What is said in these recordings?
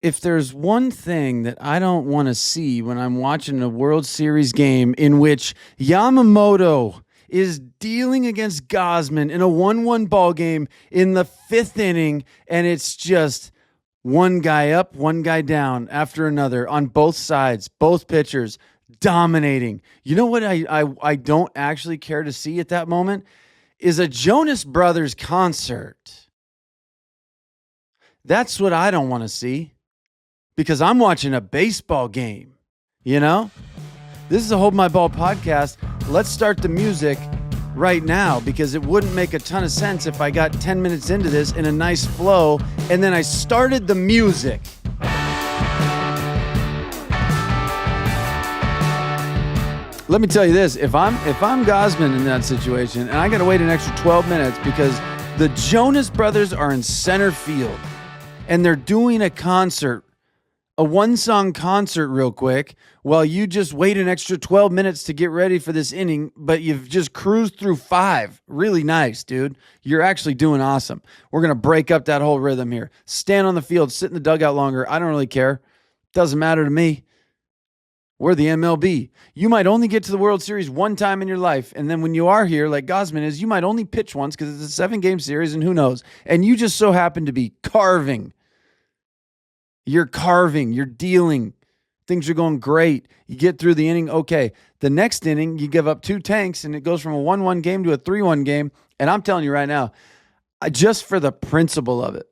if there's one thing that I don't want to see when I'm watching a World Series game in which Yamamoto is dealing against Gosman in a 1-1 ball game in the 5th inning, and it's just one guy up, one guy down after another on both sides, both pitchers dominating. You know what I don't actually care to see at that moment is a Jonas Brothers concert. That's what I don't want to see because I'm watching a baseball game, you know? This is a Hold My Ball podcast. Let's start the music right now because it wouldn't make a ton of sense if I got 10 minutes into this in a nice flow and then I started the music. Let me tell you this, if I'm Gosman in that situation and I got to wait an extra 12 minutes because the Jonas Brothers are in center field and they're doing a concert, a one-song concert real quick, while you just wait an extra 12 minutes to get ready for this inning, but you've just cruised through 5. Really nice, dude. You're actually doing awesome. We're going to break up that whole rhythm here. Stand on the field, sit in the dugout longer. I don't really care. Doesn't matter to me. We're the MLB. You might only get to the World Series one time in your life, and then when you are here, like Gosman is, you might only pitch once because it's a 7-game series, and who knows? And you just so happen to be carving. You're carving. You're dealing. Things are going great. You get through the inning, okay. The next inning, you give up 2 tanks, and it goes from a 1-1 game to a 3-1 game. And I'm telling you right now, just for the principle of it,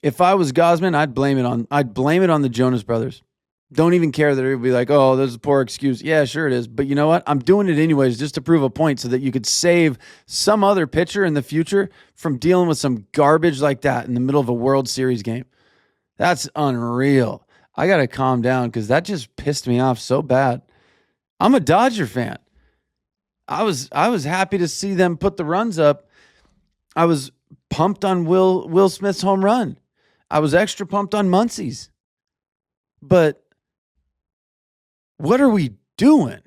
if I was Gosman, I'd blame it on the Jonas Brothers. Don't even care that it would be like, oh, there's a poor excuse. Yeah, sure it is. But you know what? I'm doing it anyways just to prove a point so that you could save some other pitcher in the future from dealing with some garbage like that in the middle of a World Series game. That's unreal. I got to calm down because that just pissed me off so bad. I'm a Dodger fan. I was happy to see them put the runs up. I was pumped on Will Smith's home run. I was extra pumped on Muncie's. But what are we doing?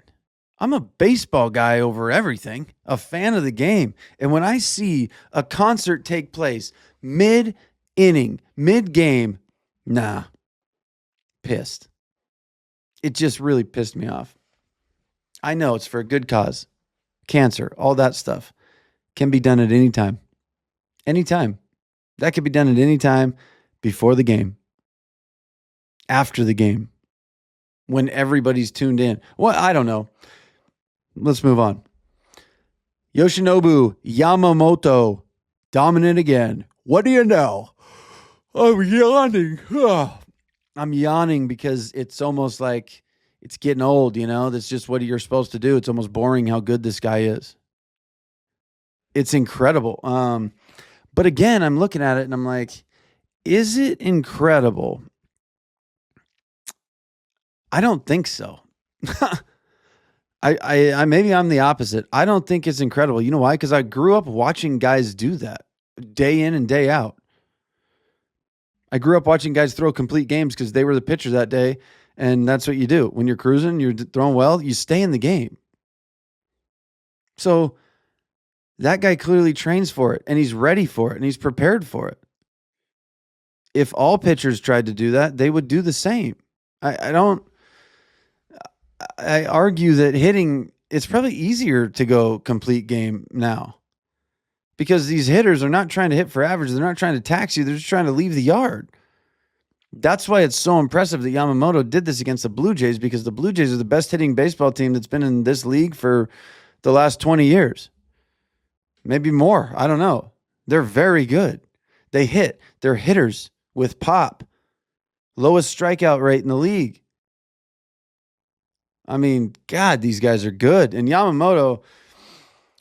I'm a baseball guy over everything, a fan of the game. And when I see a concert take place mid-inning, mid-game, nah, pissed. It just really pissed me off. I know it's for a good cause. Cancer, all that stuff can be done at any time. Anytime. That could be done at any time before the game, after the game, when everybody's tuned in. Well, I don't know. Let's move on. Yoshinobu Yamamoto, dominant again. What do you know? I'm yawning. I'm yawning because it's almost like it's getting old, you know? That's just what you're supposed to do. It's almost boring how good this guy is. It's incredible. But again, I'm looking at it and I'm like, is it incredible? I don't think so. I maybe I'm the opposite. I don't think it's incredible. You know why? Because I grew up watching guys do that day in and day out. I grew up watching guys throw complete games because they were the pitcher that day, and that's what you do. When you're cruising, you're throwing well, you stay in the game. So that guy clearly trains for it, and he's ready for it, and he's prepared for it. If all pitchers tried to do that, they would do the same. I argue that hitting, it's probably easier to go complete game now because these hitters are not trying to hit for average. They're not trying to tax you. They're just trying to leave the yard. That's why it's so impressive that Yamamoto did this against the Blue Jays because the Blue Jays are the best hitting baseball team that's been in this league for the last 20 years. Maybe more. I don't know. They're very good. They hit. They're hitters with pop. Lowest strikeout rate in the league. I mean, God, these guys are good. And Yamamoto,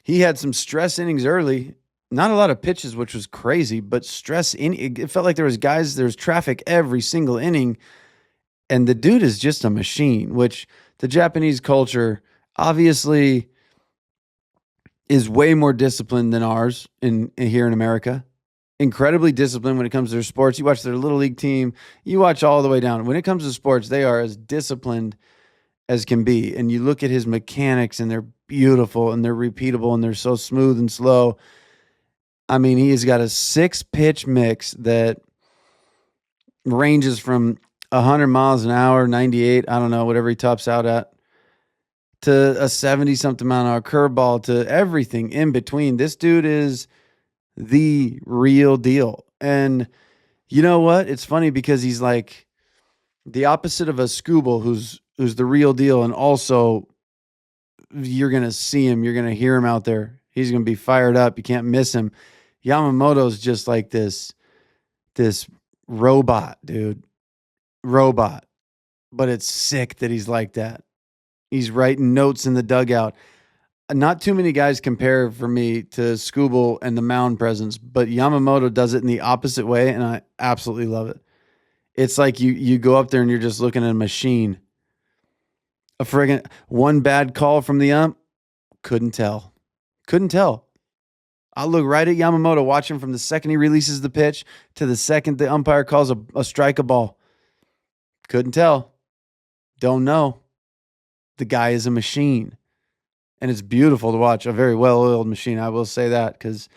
he had some stress innings early. Not a lot of pitches, which was crazy, but stress it felt like there was traffic every single inning. And the dude is just a machine, which the Japanese culture obviously is way more disciplined than ours here in America. Incredibly disciplined when it comes to their sports. You watch their little league team, you watch all the way down. When it comes to sports, they are as disciplined as can be. And you look at his mechanics and they're beautiful and they're repeatable and they're so smooth and slow. I mean, he's got a 6-pitch mix that ranges from 100 miles an hour, 98, I don't know, whatever he tops out at, to a 70-something mile an hour curveball, to everything in between. This dude is the real deal. And you know what? It's funny because he's like the opposite of a Scooble who's the real deal, and also you're going to see him, you're going to hear him out there. He's going to be fired up. You can't miss him. Yamamoto's just like this robot, dude. Robot. But it's sick that he's like that. He's writing notes in the dugout. Not too many guys compare for me to Scooble and the mound presence, but Yamamoto does it in the opposite way, and I absolutely love it. It's like you go up there and you're just looking at a machine. A friggin' one bad call from the ump, couldn't tell. I'll look right at Yamamoto, watch him from the second he releases the pitch to the second the umpire calls a strike a ball. Couldn't tell. Don't know. The guy is a machine. And it's beautiful to watch. A very well-oiled machine, I will say that, because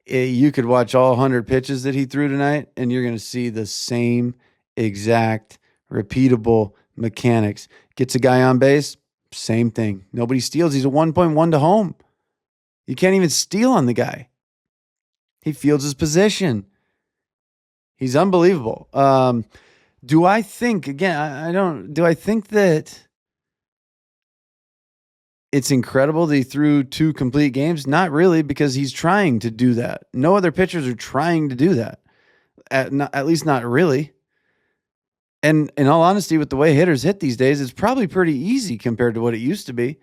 you could watch all 100 pitches that he threw tonight, and you're going to see the same exact repeatable mechanics. Gets a guy on base, same thing. Nobody steals. He's a 1.1 to home. You can't even steal on the guy. He fields his position. He's unbelievable. Do I think that it's incredible that he threw 2 complete games? Not really, because he's trying to do that. No other pitchers are trying to do that. At least not really. And in all honesty, with the way hitters hit these days, it's probably pretty easy compared to what it used to be.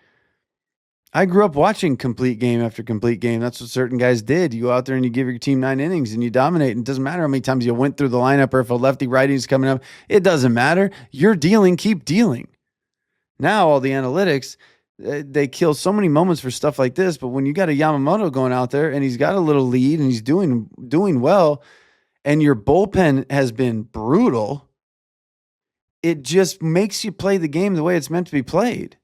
I grew up watching complete game after complete game. That's what certain guys did. You go out there and you give your team 9 innings and you dominate. And it doesn't matter how many times you went through the lineup or if a lefty righty is coming up. It doesn't matter. You're dealing, keep dealing. Now all the analytics, they kill so many moments for stuff like this. But when you got a Yamamoto going out there and he's got a little lead and he's doing well, and your bullpen has been brutal, it just makes you play the game the way it's meant to be played.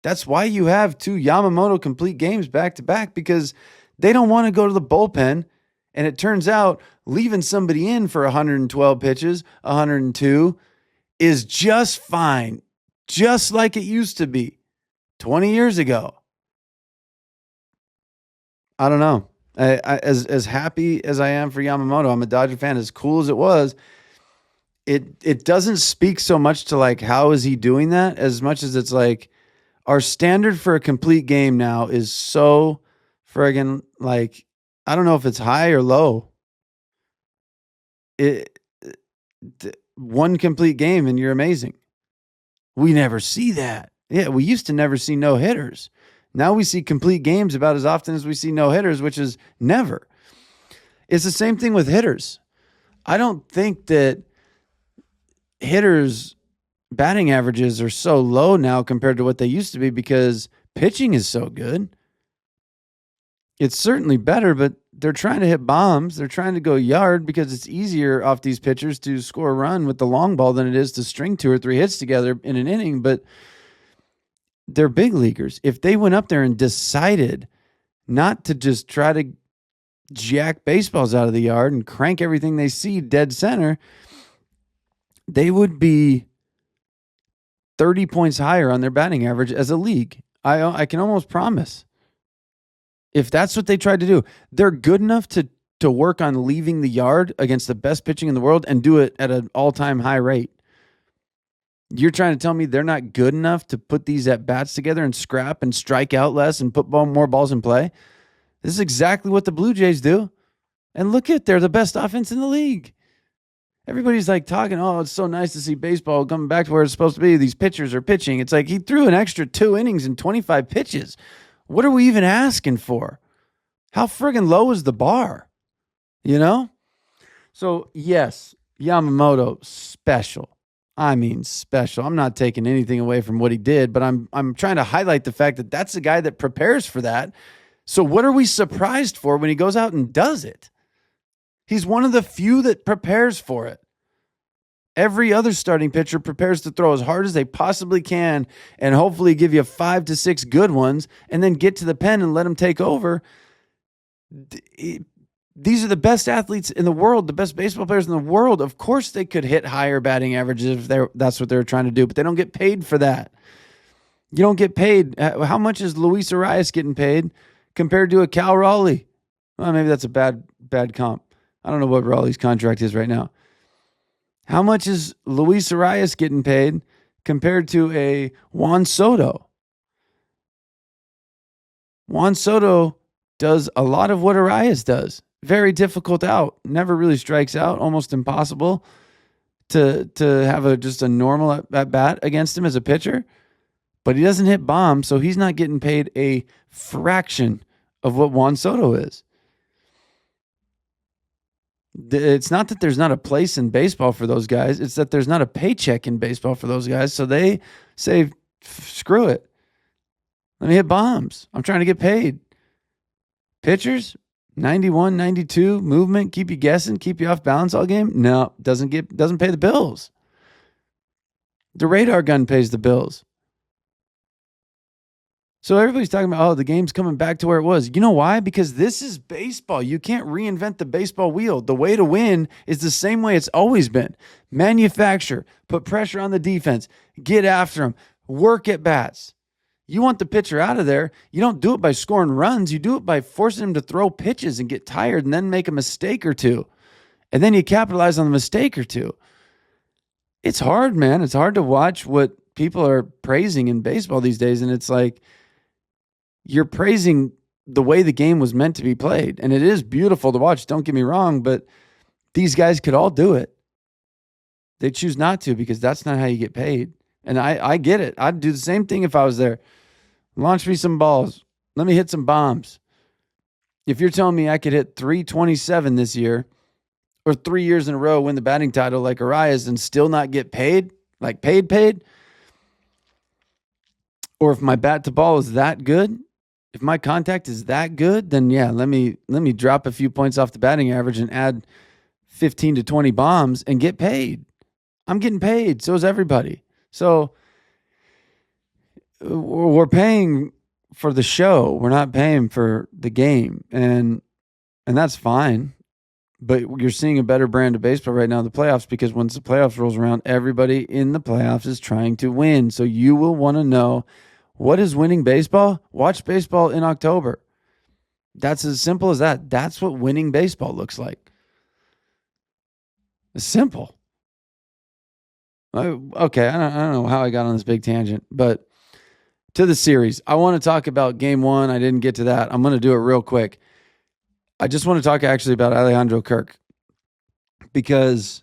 That's why you have 2 Yamamoto complete games back to back, because they don't want to go to the bullpen. And it turns out leaving somebody in for 112 pitches, 102 is just fine. Just like it used to be 20 years ago. I don't know. As happy as I am for Yamamoto, I'm a Dodger fan, as cool as it was, it doesn't speak so much to like how is he doing that, as much as it's like our standard for a complete game now is so friggin' like, I don't know if it's high or low. One complete game and you're amazing. We never see that. Yeah, we used to never see no hitters. Now we see complete games about as often as we see no hitters, which is never. It's the same thing with hitters. I don't think that hitters' batting averages are so low now compared to what they used to be because pitching is so good. It's certainly better, but they're trying to hit bombs. They're trying to go yard because it's easier off these pitchers to score a run with the long ball than it is to string 2 or 3 hits together in an inning. But they're big leaguers. If they went up there and decided not to just try to jack baseballs out of the yard and crank everything they see dead center, they would be 30 points higher on their batting average as a league. I can almost promise. If that's what they tried to do, they're good enough to work on leaving the yard against the best pitching in the world and do it at an all-time high rate. You're trying to tell me they're not good enough to put these at-bats together and scrap and strike out less and put more balls in play? This is exactly what the Blue Jays do. And look at, they're the best offense in the league. Everybody's like talking, oh, it's so nice to see baseball coming back to where it's supposed to be. These pitchers are pitching. It's like he threw an extra 2 innings and 25 pitches. What are we even asking for? How friggin' low is the bar? You know? So, yes, Yamamoto, special. I mean, special. I'm not taking anything away from what he did, but I'm trying to highlight the fact that that's a guy that prepares for that. So what are we surprised for when he goes out and does it? He's one of the few that prepares for it. Every other starting pitcher prepares to throw as hard as they possibly can and hopefully give you 5 to 6 good ones and then get to the pen and let them take over. These are the best athletes in the world, the best baseball players in the world. Of course they could hit higher batting averages if that's what they're trying to do, but they don't get paid for that. You don't get paid. How much is Luis Arias getting paid compared to a Cal Raleigh? Well, maybe that's a bad comp. I don't know what Raleigh's contract is right now. How much is Luis Arias getting paid compared to a Juan Soto? Juan Soto does a lot of what Arias does. Very difficult out. Never really strikes out. Almost impossible to have just a normal at bat against him as a pitcher. But he doesn't hit bombs, so he's not getting paid a fraction of what Juan Soto is. It's not that there's not a place in baseball for those guys. It's that there's not a paycheck in baseball for those guys. So they say, screw it. Let me hit bombs. I'm trying to get paid. Pitchers, 91, 92, movement, keep you guessing, keep you off balance all game. No, doesn't pay the bills. The radar gun pays the bills. So everybody's talking about, the game's coming back to where it was. You know why? Because this is baseball. You can't reinvent the baseball wheel. The way to win is the same way it's always been. Manufacture, put pressure on the defense, get after them, work at bats. You want the pitcher out of there. You don't do it by scoring runs. You do it by forcing him to throw pitches and get tired and then make a mistake or two. And then you capitalize on the mistake or two. It's hard, man. It's hard to watch what people are praising in baseball these days. And it's like, you're praising the way the game was meant to be played. And it is beautiful to watch. Don't get me wrong, but these guys could all do it. They choose not to because that's not how you get paid. And I get it. I'd do the same thing if I was there. Launch me some balls. Let me hit some bombs. If you're telling me I could hit 327 this year or 3 years in a row, win the batting title like Arias and still not get paid, like paid, or if my bat to ball is that good, if my contact is that good, then yeah, let me drop a few points off the batting average and add 15 to 20 bombs and get paid. I'm getting paid. So is everybody. So we're paying for the show. We're not paying for the game. And that's fine. But you're seeing a better brand of baseball right now in the playoffs because once the playoffs rolls around, everybody in the playoffs is trying to win. So you will want to know, what is winning baseball? Watch baseball in October. That's as simple as that. That's what winning baseball looks like. It's simple. Okay, I don't know how I got on this big tangent, but to the series, I want to talk about game one. I didn't get to that. I'm going to do it real quick. I just want to talk actually about Alejandro Kirk because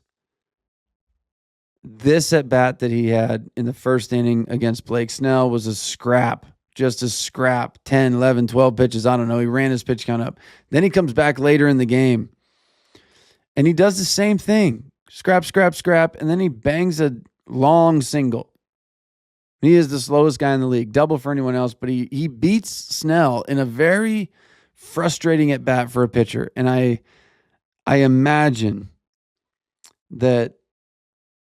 this at-bat that he had in the first inning against Blake Snell was a scrap, just a scrap, 10, 11, 12 pitches. I don't know. He ran his pitch count up. Then he comes back later in the game, and he does the same thing, scrap, and then he bangs a long single. He is the slowest guy in the league, double for anyone else, but he beats Snell in a very frustrating at-bat for a pitcher. And I imagine that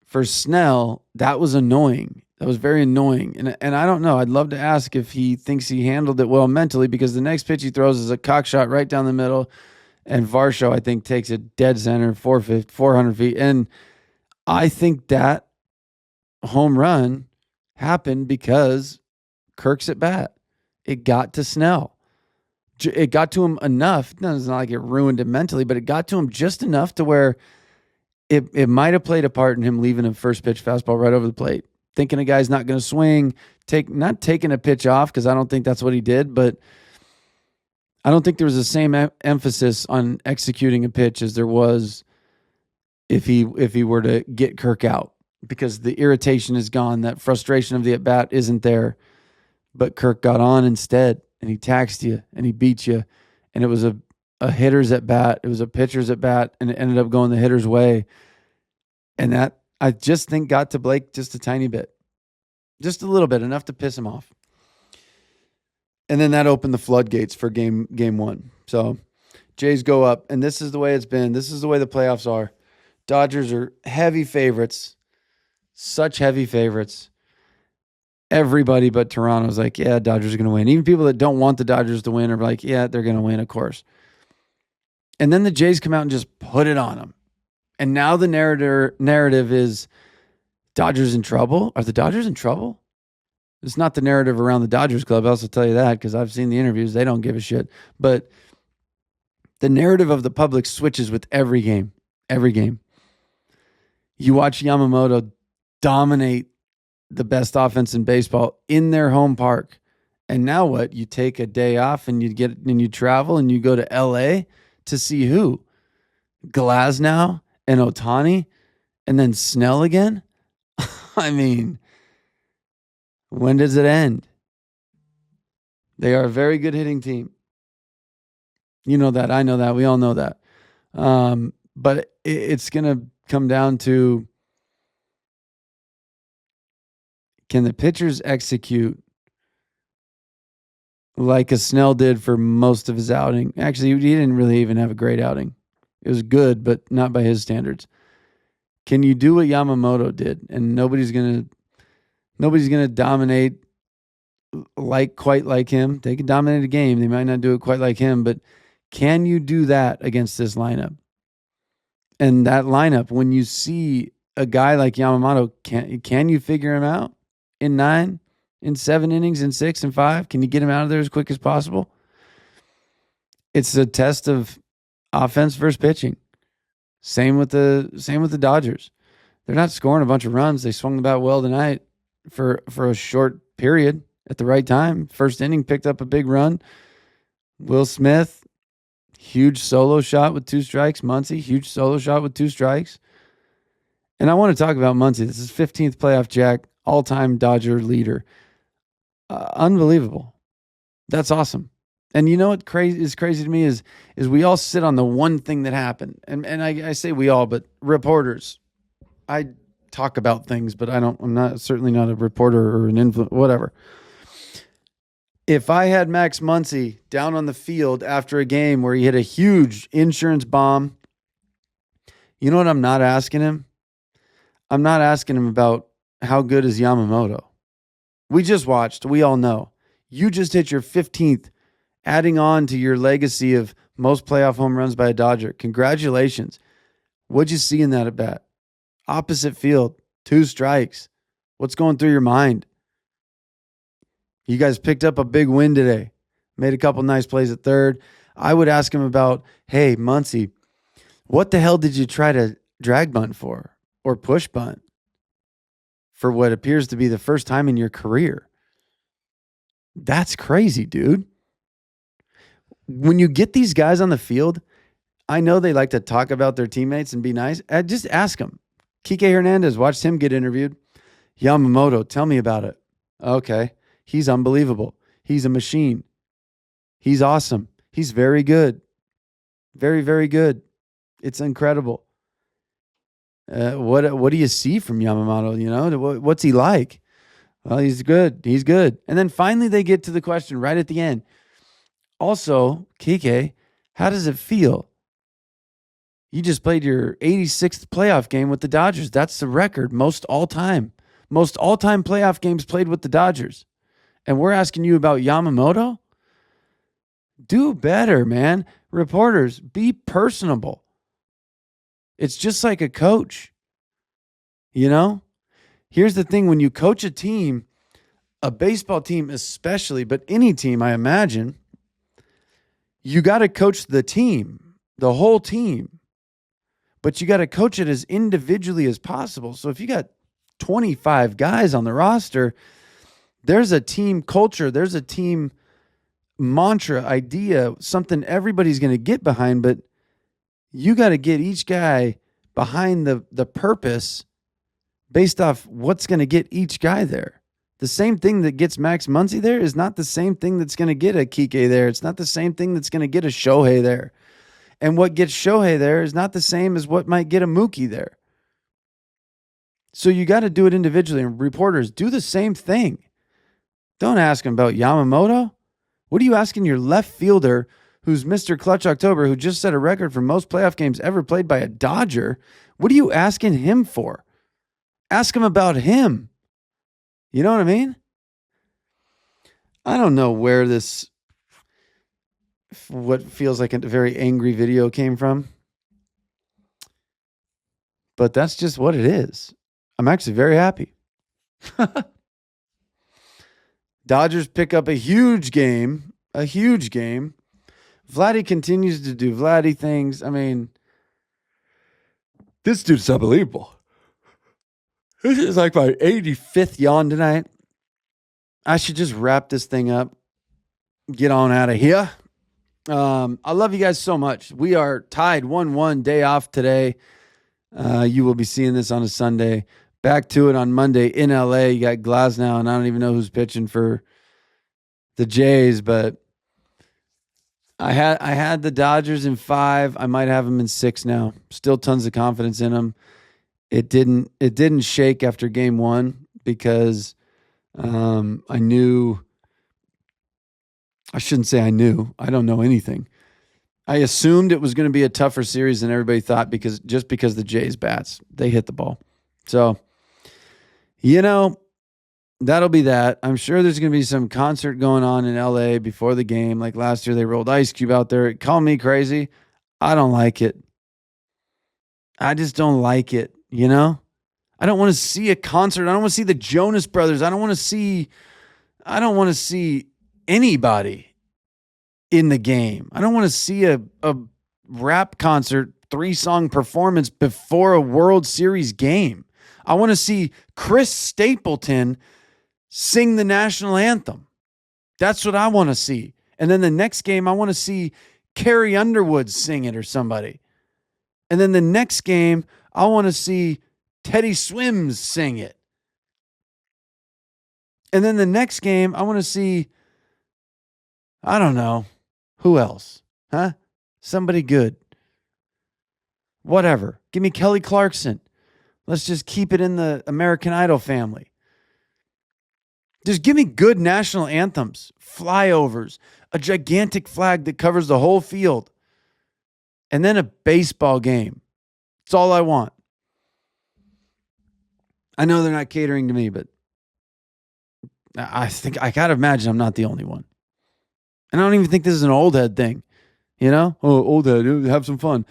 for Snell, that was annoying. That was very annoying. And I don't know. I'd love to ask if he thinks he handled it well mentally because the next pitch he throws is a cock shot right down the middle. And Varsho, I think, takes it dead center, 400 feet. And I think that home run happened because Kirk's at bat. It got to Snell. It got to him enough. No, it's not like it ruined him mentally, but it got to him just enough to where it might have played a part in him leaving a first pitch fastball right over the plate, thinking a guy's not going to swing, not taking a pitch off because I don't think that's what he did, but I don't think there was the same emphasis on executing a pitch as there was if he were to get Kirk out because the irritation is gone. That frustration of the at-bat isn't there, but Kirk got on instead and he taxed you and he beat you, and it was a hitter's at bat. It was a pitcher's at bat, and it ended up going the hitter's way. And that, I just think, got to Blake just a tiny bit. Just a little bit, enough to piss him off. And then that opened the floodgates for game one. So Jays go up, and this is the way it's been. This is the way the playoffs are. Dodgers are heavy favorites. Such heavy favorites. Everybody but Toronto's like, yeah, Dodgers are going to win. Even people that don't want the Dodgers to win are like, yeah, they're going to win, of course. And then the Jays come out and just put it on them. And now the narrative is Dodgers in trouble. Are the Dodgers in trouble? It's not the narrative around the Dodgers club. I'll also tell you that because I've seen the interviews. They don't give a shit. But the narrative of the public switches with every game. Every game. You watch Yamamoto dominate the best offense in baseball in their home park. And now what? You take a day off and you travel and you go to LA to see who? Glasnow and Ohtani and then Snell again? I mean, when does it end? They are a very good hitting team. You know that. I know that. We all know that. But it's going to come down to, can the pitchers execute like a Snell did for most of his outing? Actually, he didn't really even have a great outing. It was good, but not by his standards. Can you do what Yamamoto did? And nobody's gonna dominate quite like him. They can dominate a game. They might not do it quite like him, but can you do that against this lineup? And that lineup, when you see a guy like Yamamoto, can you figure him out in 9, in 7 innings, in 6 and 5? Can you get him out of there as quick as possible? It's a test of offense versus pitching. Same with the Dodgers. They're not scoring a bunch of runs. They swung the bat well tonight for a short period at the right time. First inning, picked up a big run. Will Smith, huge solo shot with 2 strikes. Muncy, huge solo shot with 2 strikes. And I want to talk about Muncy. This is 15th playoff jack, all-time Dodger leader. Unbelievable. That's awesome. And you know what is crazy to me is we all sit on the one thing that happened. And I say we all, but reporters. I talk about things, but I'm certainly not a reporter or an influencer, whatever. If I had Max Muncy down on the field after a game where he hit a huge insurance bomb, you know what I'm not asking him? I'm not asking him about how good is Yamamoto. We just watched. We all know. You just hit your 15th, adding on to your legacy of most playoff home runs by a Dodger. Congratulations. What'd you see in that at bat? Opposite field, 2 strikes. What's going through your mind? You guys picked up a big win today. Made a couple nice plays at third. I would ask him about, hey, Muncy, what the hell did you try to drag bunt for or push bunt for what appears to be the first time in your career? That's crazy, dude. When you get these guys on the field, I know they like to talk about their teammates and be nice. Just ask them. Kike Hernandez, watched him get interviewed. Yamamoto, tell me about it. Okay. He's unbelievable. He's a machine. He's awesome. He's very good. Very, very good. It's incredible. What do you see from Yamamoto? You know, what's he like? Well, he's good. He's good. And then finally they get to the question right at the end. Also, Kike, how does it feel? You just played your 86th playoff game with the Dodgers. That's the record. Most all-time playoff games played with the Dodgers. And we're asking you about Yamamoto? Do better, man. Reporters, be personable. It's just like a coach. You know? Here's the thing. When you coach a team, a baseball team especially, but any team, I imagine, you got to coach the team, the whole team. But you got to coach it as individually as possible. So if you got 25 guys on the roster, there's a team culture, there's a team mantra, idea, something everybody's going to get behind, but you got to get each guy behind the purpose based off what's going to get each guy there. The same thing that gets Max Muncy there is not the same thing that's going to get a Kike there. It's not the same thing that's going to get a Shohei there. And what gets Shohei there is not the same as what might get a Mookie there. So you got to do it individually. And reporters, do the same thing. Don't ask him about Yamamoto. What are you asking your left fielder who's Mr. Clutch October, who just set a record for most playoff games ever played by a Dodger? What are you asking him for? Ask him about him. You know what I mean? I don't know where this what feels like a very angry video came from. But that's just what it is. I'm actually very happy. Dodgers pick up a huge game. Vladdy continues to do Vladdy things. I mean, this dude's unbelievable. This is like my 85th yawn tonight. I should just wrap this thing up. Get on out of here. I love you guys so much. We are tied 1-1, day off today. You will be seeing this on a Sunday. Back to it on Monday in LA. You got Glasnow, and I don't even know who's pitching for the Jays, but I had the Dodgers in 5. I might have them in 6 now. Still tons of confidence in them. It didn't shake after game 1 because I knew. I shouldn't say I knew. I don't know anything. I assumed it was going to be a tougher series than everybody thought because the Jays bats, they hit the ball. So, that'll be that. I'm sure there's going to be some concert going on in LA before the game. Like last year, they rolled Ice Cube out there. Call me crazy. I don't like it. I just don't like it, I don't want to see a concert. I don't want to see the Jonas Brothers. I don't want to see anybody in the game. I don't want to see a rap concert, 3-song performance before a World Series game. I want to see Chris Stapleton sing the national anthem. That's what I want to see. And then the next game, I want to see Carrie Underwood sing it or somebody. And then the next game, I want to see Teddy Swims sing it. And then the next game, I want to see, I don't know, who else? Huh? Somebody good. Whatever. Give me Kelly Clarkson. Let's just keep it in the American Idol family. Just give me good national anthems, flyovers, a gigantic flag that covers the whole field, and then a baseball game. That's all I want. I know they're not catering to me, but I think I got to imagine I'm not the only one. And I don't even think this is an old head thing. Oh, old head, have some fun.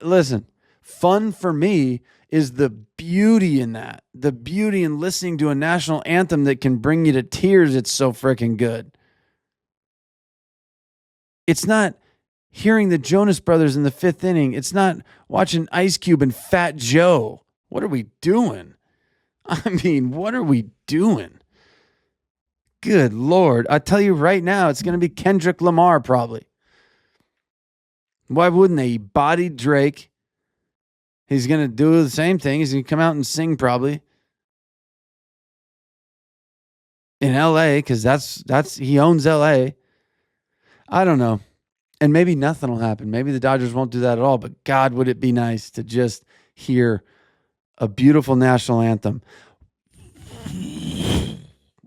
Listen, fun for me is the beauty in that. The beauty in listening to a national anthem that can bring you to tears. It's so freaking good. It's not hearing the Jonas Brothers in the 5th inning. It's not watching Ice Cube and Fat Joe. What are we doing? What are we doing? Good Lord. I tell you right now, it's going to be Kendrick Lamar probably. Why wouldn't they? He bodied Drake. He's going to do the same thing. He's going to come out and sing probably in LA because that's he owns LA. I don't know. And maybe nothing will happen. Maybe the Dodgers won't do that at all. But God, would it be nice to just hear a beautiful national anthem.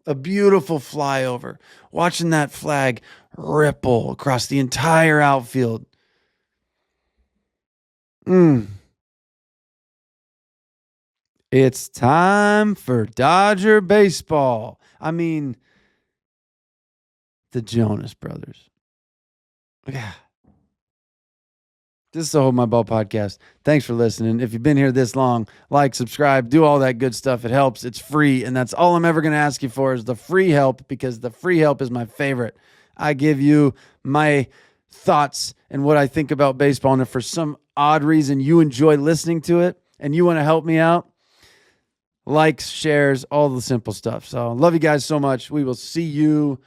A beautiful flyover. Watching that flag ripple across the entire outfield. It's time for Dodger baseball. The Jonas Brothers. Yeah. This is the Hold My Ball podcast. Thanks for listening. If you've been here this long, like, subscribe, do all that good stuff. It helps. It's free. And that's all I'm ever going to ask you for is the free help because the free help is my favorite. I give you my thoughts and what I think about baseball. And if for some odd reason you enjoy listening to it and you want to help me out, likes, shares, all the simple stuff. So love you guys so much. We will see you.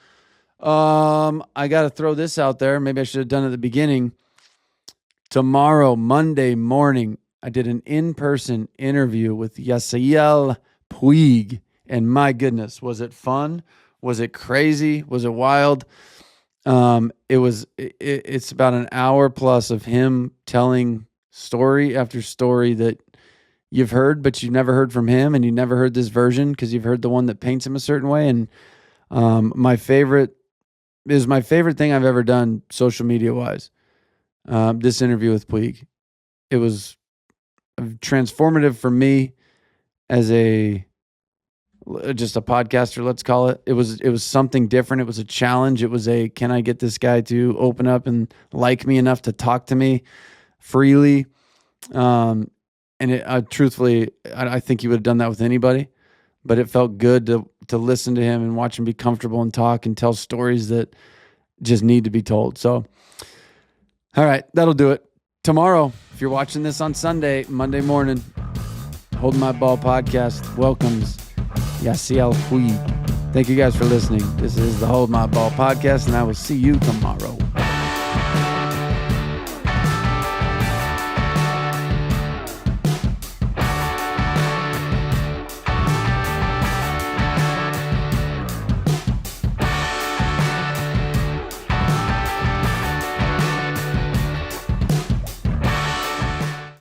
I got to throw this out there. Maybe I should have done it at the beginning. Tomorrow, Monday morning, I did an in-person interview with Yasiel Puig. And my goodness, was it fun? Was it crazy? Was it wild? It's about an hour plus of him telling story after story that you've heard, but you've never heard from him, and you never heard this version because you've heard the one that paints him a certain way. And my favorite thing I've ever done social media wise. This interview with Puig. It was transformative for me as a just a podcaster, let's call it. It was something different. It was a challenge. It was can I get this guy to open up and like me enough to talk to me freely? And truthfully, I think he would have done that with anybody, but it felt good to listen to him and watch him be comfortable and talk and tell stories that just need to be told. So, all right, that'll do it. Tomorrow, if you're watching this on Sunday, Monday morning, Holding My Ball podcast welcomes Yasiel Hui. Thank you guys for listening. This is the Hold My Ball podcast, and I will see you tomorrow.